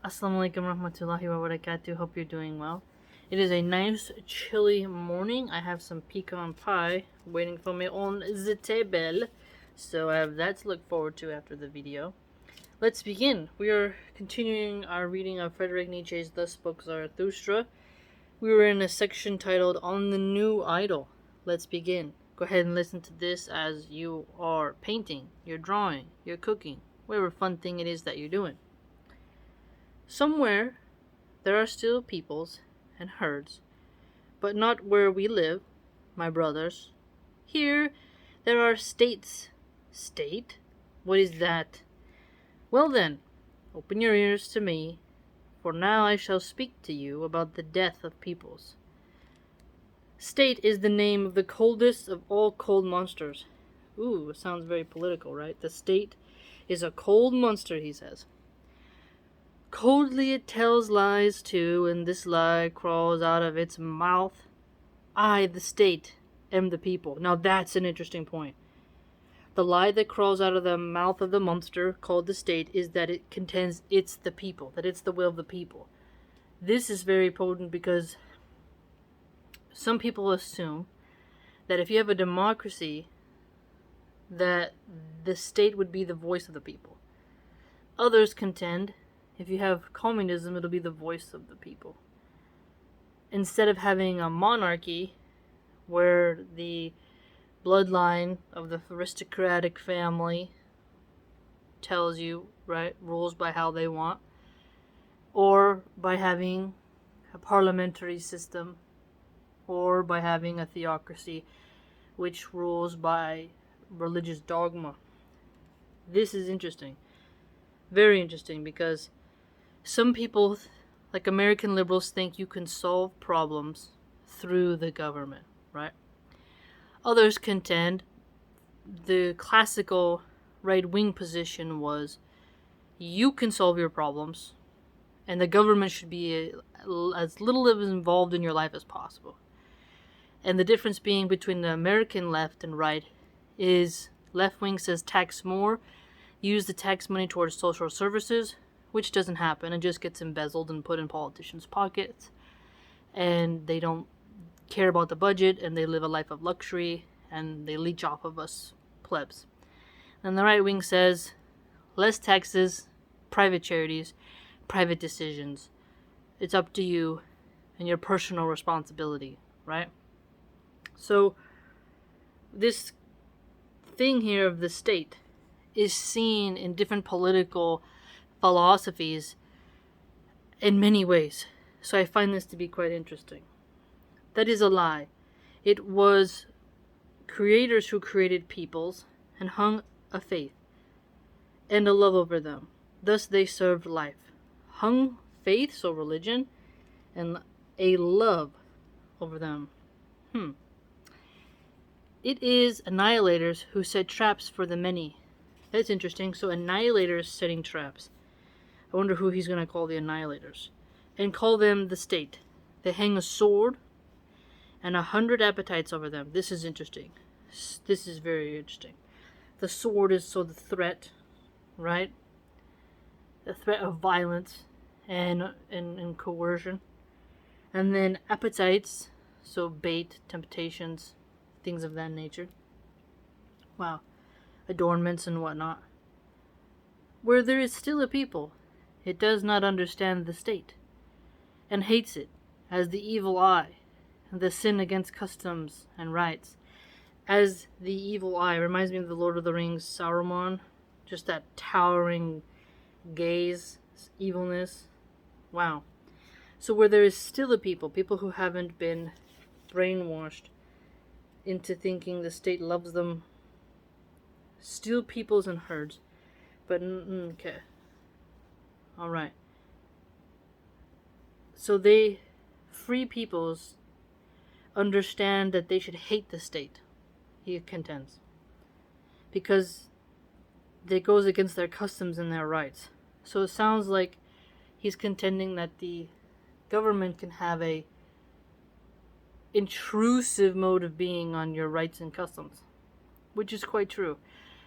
Assalamu alaikum warahmatullahi wabarakatuh. Hope you're doing well. It is a nice chilly morning. I have some pecan pie waiting for me on the table. So I have that to look forward to after the video. Let's begin. We are continuing our reading of Friedrich Nietzsche's Thus Spoke Zarathustra. We were in a section titled On the New Idol. Let's begin. Go ahead and listen to this as you are painting, you're drawing, you're cooking, whatever fun thing it is that you're doing. Somewhere there are still peoples and herds, but not where we live, my brothers. Here there are states. State? What is that? Well then, open your ears to me, for now I shall speak to you about the death of peoples. State is the name of the coldest of all cold monsters. Ooh, it sounds very political, right? The state is a cold monster, he says. Coldly it tells lies too, and this lie crawls out of its mouth. I, the state, am the people. Now that's an interesting point. The lie that crawls out of the mouth of the monster called the state is that it contends it's the people, that it's the will of the people. This is very potent because some people assume that if you have a democracy, that the state would be the voice of the people. Others contend if you have communism, it'll be the voice of the people. Instead of having a monarchy where the bloodline of the aristocratic family tells you, right, rules by how they want, or by having a parliamentary system, or by having a theocracy which rules by religious dogma. This is interesting. Very interesting, because some people, like American liberals, think you can solve problems through the government, right? Others contend the classical right-wing position was you can solve your problems and the government should be as little involved in your life as possible. And the difference being between the American left and right is left-wing says tax more, use the tax money towards social services, which doesn't happen and just gets embezzled and put in politicians' pockets. And they don't care about the budget, and they live a life of luxury, and they leech off of us plebs. And the right wing says less taxes, private charities, private decisions. It's up to you and your personal responsibility, right? So this thing here of the state is seen in different political philosophies in many ways. So I find this to be quite interesting. That is a lie. It was creators who created peoples and hung a faith and a love over them. Thus they served life. Hung faith, so religion, and a love over them. It is annihilators who set traps for the many. That's interesting. So annihilators setting traps. I wonder who he's going to call the annihilators. And call them the state. They hang a sword and 100 appetites over them. This is interesting. This is very interesting. The sword is so the threat, right? The threat of violence and coercion. And then appetites, so bait, temptations, things of that nature. Wow. Adornments and whatnot. Where there is still a people, it does not understand the state, and hates it as the evil eye, and the sin against customs and rights. As the evil eye reminds me of the Lord of the Rings, Saruman, just that towering gaze, evilness. Wow. So where there is still a people who haven't been brainwashed into thinking the state loves them, still peoples and herds, but okay. Alright. So they, free peoples, understand that they should hate the state, he contends, because it goes against their customs and their rights. So it sounds like he's contending that the government can have a intrusive mode of being on your rights and customs, which is quite true,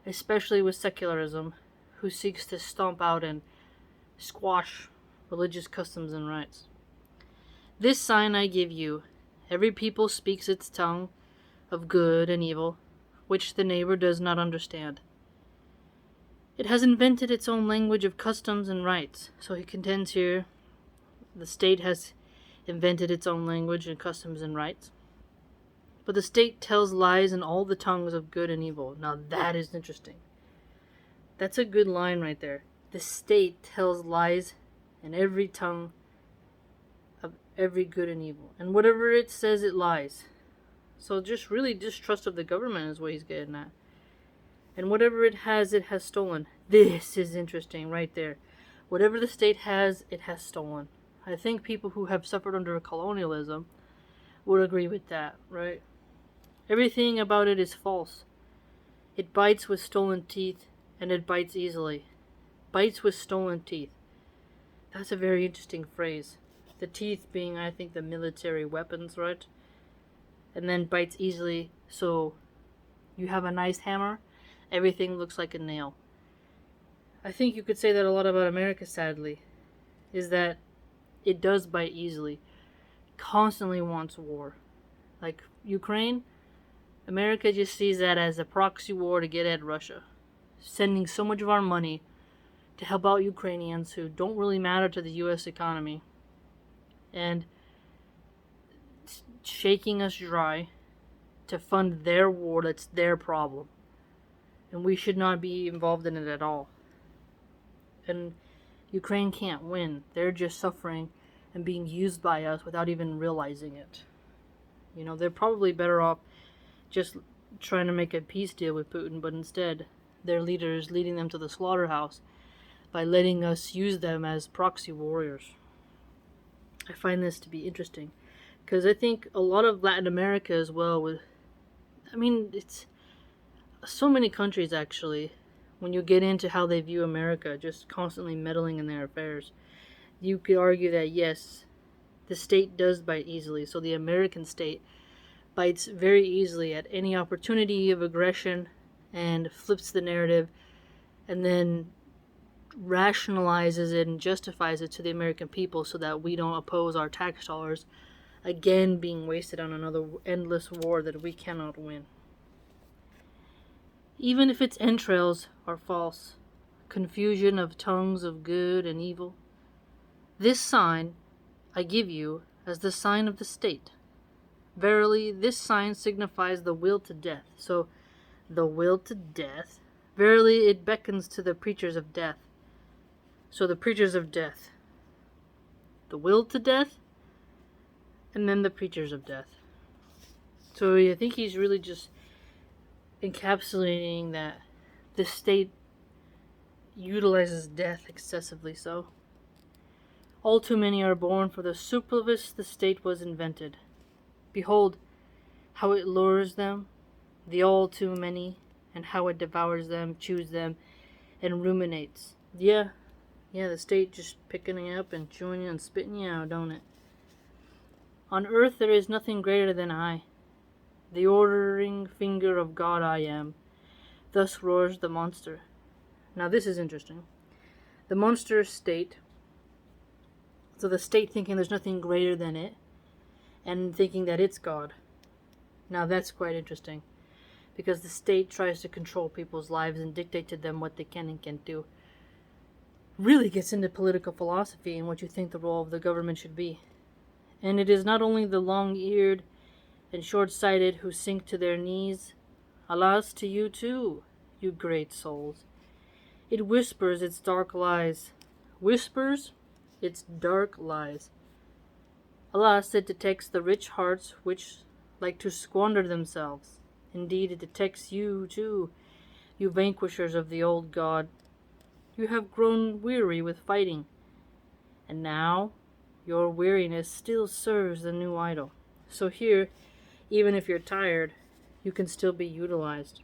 especially with secularism, who seeks to stomp out and squash religious customs and rites. This sign I give you. Every people speaks its tongue of good and evil, which the neighbor does not understand. It has invented its own language of customs and rites. So he contends here, the state has invented its own language and customs and rites. But the state tells lies in all the tongues of good and evil. Now that is interesting. That's a good line right there. The state tells lies in every tongue of every good and evil. And whatever it says, it lies. So just really distrust of the government is what he's getting at. And whatever it has stolen. This is interesting right there. Whatever the state has, it has stolen. I think people who have suffered under colonialism would agree with that, right? Everything about it is false. It bites with stolen teeth, and it bites easily. Bites with stolen teeth. That's a very interesting phrase. The teeth being, I think, the military weapons, right? And then bites easily, so you have a nice hammer, everything looks like a nail. I think you could say that a lot about America, sadly, is that it does bite easily. Constantly wants war. Like Ukraine, America just sees that as a proxy war to get at Russia. Sending so much of our money to help out Ukrainians who don't really matter to the U.S. economy. And shaking us dry to fund their war that's their problem. And we should not be involved in it at all. And Ukraine can't win. They're just suffering and being used by us without even realizing it. You know, they're probably better off just trying to make a peace deal with Putin, but instead their leaders leading them to the slaughterhouse by letting us use them as proxy warriors. I find this to be interesting because I think a lot of Latin America as well it's so many countries actually, when you get into how they view America, just constantly meddling in their affairs. You could argue that yes, the state does bite easily, so the American state bites very easily at any opportunity of aggression and flips the narrative and then rationalizes it and justifies it to the American people so that we don't oppose our tax dollars again being wasted on another endless war that we cannot win. Even if its entrails are false, confusion of tongues of good and evil, this sign I give you as the sign of the state. Verily, this sign signifies the will to death. So, the will to death, verily it beckons to the preachers of death. So the preachers of death, the will to death, and then the preachers of death. So I think he's really just encapsulating that the state utilizes death excessively so. All too many are born, for the superfluous the state was invented. Behold, how it lures them, the all too many, and how it devours them, chews them, and ruminates. Yeah, the state just picking you up and chewing you and spitting you out, don't it? On earth there is nothing greater than I. The ordering finger of God I am. Thus roars the monster. Now this is interesting. The monster state, so the state thinking there's nothing greater than it, and thinking that it's God. Now that's quite interesting, because the state tries to control people's lives and dictate to them what they can and can't do. Really gets into political philosophy and what you think the role of the government should be. And it is not only the long-eared and short-sighted who sink to their knees. Alas to you too, you great souls. It whispers its dark lies. Whispers its dark lies. Alas, it detects the rich hearts which like to squander themselves. Indeed, it detects you too, you vanquishers of the old God. You have grown weary with fighting, and now your weariness still serves the new idol. So here, even if you're tired, you can still be utilized.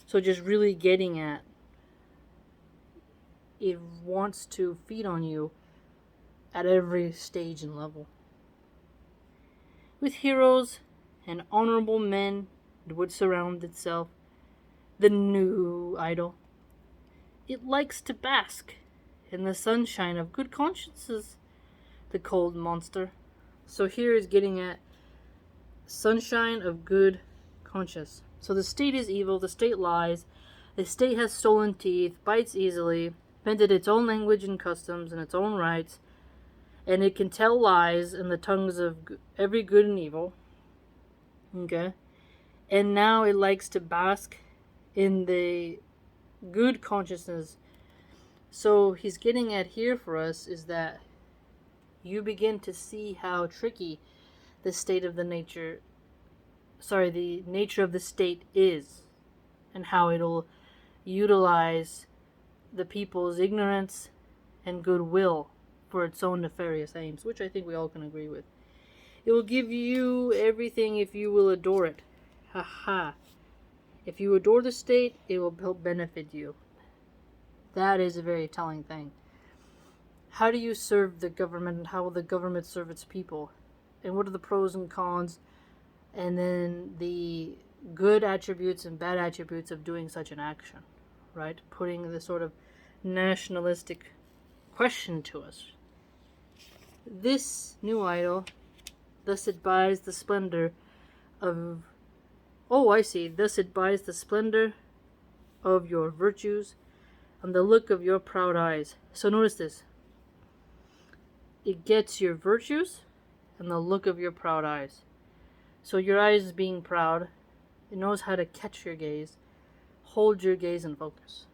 So just really getting at, it wants to feed on you at every stage and level. With heroes and honorable men, it would surround itself, the new idol. It likes to bask in the sunshine of good consciences, the cold monster. So here is getting at sunshine of good conscience. So the state is evil, the state lies, the state has stolen teeth, bites easily, invented its own language and customs and its own rights, and it can tell lies in the tongues of every good and evil. Okay? And now it likes to bask in the good consciousness. So he's getting at here for us is that you begin to see how tricky the state of the nature of the state is, and how it'll utilize the people's ignorance and goodwill for its own nefarious aims, which I think we all can agree with. It will give you everything if you will adore it. Haha. If you adore the state, it will benefit you. That is a very telling thing. How do you serve the government, and how will the government serve its people? And what are the pros and cons? And then the good attributes and bad attributes of doing such an action, right? Putting the sort of nationalistic question to us. This new idol, thus it buys the splendor of... Oh, I see. Thus it buys the splendor of your virtues and the look of your proud eyes. So notice this. It gets your virtues and the look of your proud eyes. So your eyes being proud, it knows how to catch your gaze, hold your gaze in focus.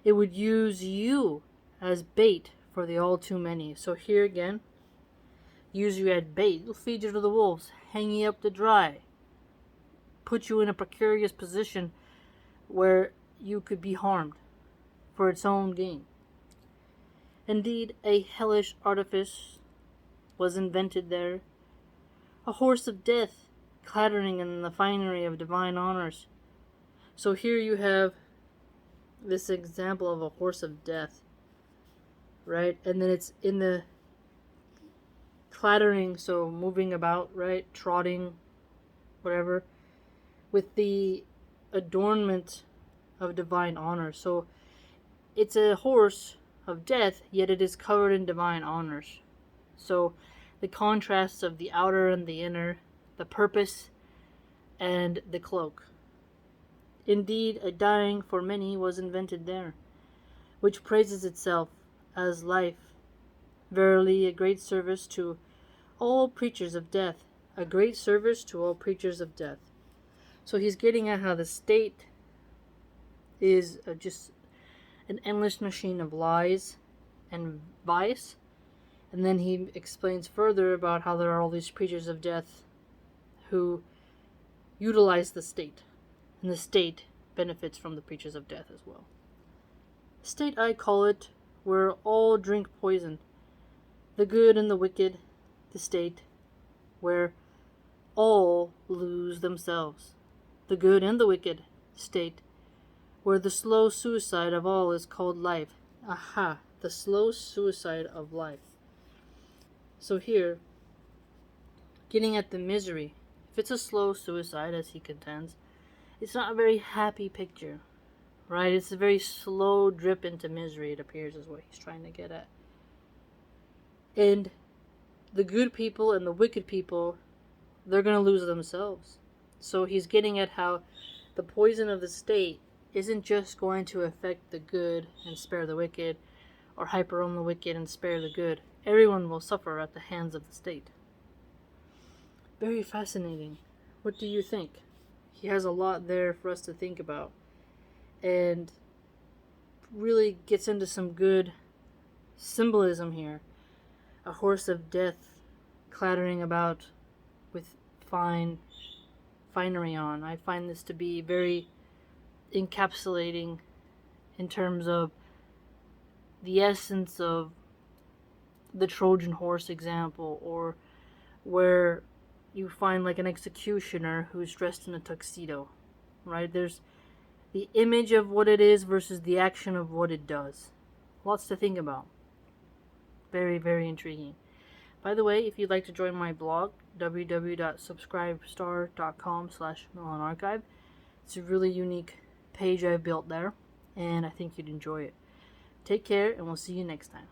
It would use you as bait for the all too many. So here again, use you as bait. It'll feed you to the wolves, hang you up to dry, put you in a precarious position where you could be harmed for its own gain. Indeed, a hellish artifice was invented there, a horse of death clattering in the finery of divine honors. So here you have this example of a horse of death, right? And then it's in the clattering, so moving about, right? Trotting, whatever, with the adornment of divine honor. So it's a horse of death, yet it is covered in divine honors. So the contrasts of the outer and the inner, the purpose and the cloak. Indeed, a dying for many was invented there, which praises itself as life. Verily, a great service to all preachers of death. A great service to all preachers of death. So he's getting at how the state is just an endless machine of lies and vice. And then he explains further about how there are all these preachers of death who utilize the state. And the state benefits from the preachers of death as well. State, I call it, where all drink poison. The good and the wicked, the state, where all lose themselves. The good and the wicked, state, where the slow suicide of all is called life. Aha, the slow suicide of life. So here, getting at the misery. If it's a slow suicide, as he contends, it's not a very happy picture, right? It's a very slow drip into misery, it appears, is what he's trying to get at. And the good people and the wicked people, they're going to lose themselves. So he's getting at how the poison of the state isn't just going to affect the good and spare the wicked, or hyper on the wicked and spare the good. Everyone will suffer at the hands of the state. Very fascinating. What do you think? He has a lot there for us to think about, and really gets into some good symbolism here. A horse of death clattering about with finery on. I find this to be very encapsulating in terms of the essence of the Trojan horse example, or where you find like an executioner who's dressed in a tuxedo, right? There's the image of what it is versus the action of what it does. Lots to think about. Very, very intriguing. By the way, if you'd like to join my blog, www.subscribestar.com/MilahanArchive, it's a really unique page I've built there, and I think you'd enjoy it. Take care, and we'll see you next time.